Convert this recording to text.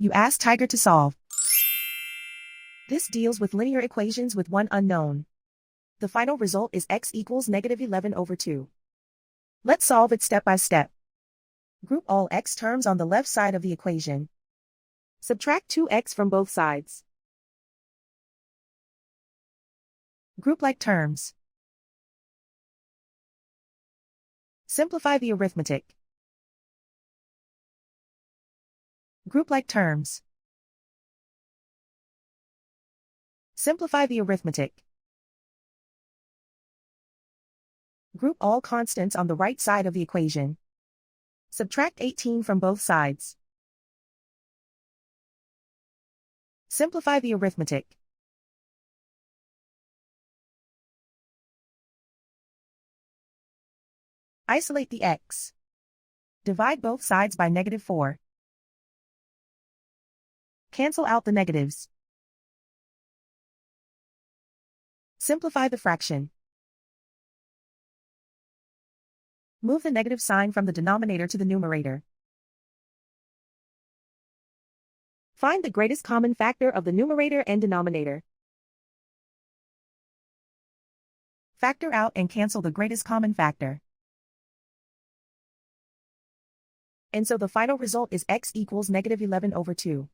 You ask Tiger to solve. This deals with linear equations with one unknown. The final result is x equals -11/2. Let's solve it step by step. Group all x terms on the left side of the equation. Subtract 2x from both sides. Group like terms. Simplify the arithmetic. Group like terms. Simplify the arithmetic. Group all constants on the right side of the equation. Subtract 18 from both sides. Simplify the arithmetic. Isolate the x. Divide both sides by -4. Cancel out the negatives. Simplify the fraction. Move the negative sign from the denominator to the numerator. Find the greatest common factor of the numerator and denominator. Factor out and cancel the greatest common factor. And so the final result is x equals -11/2.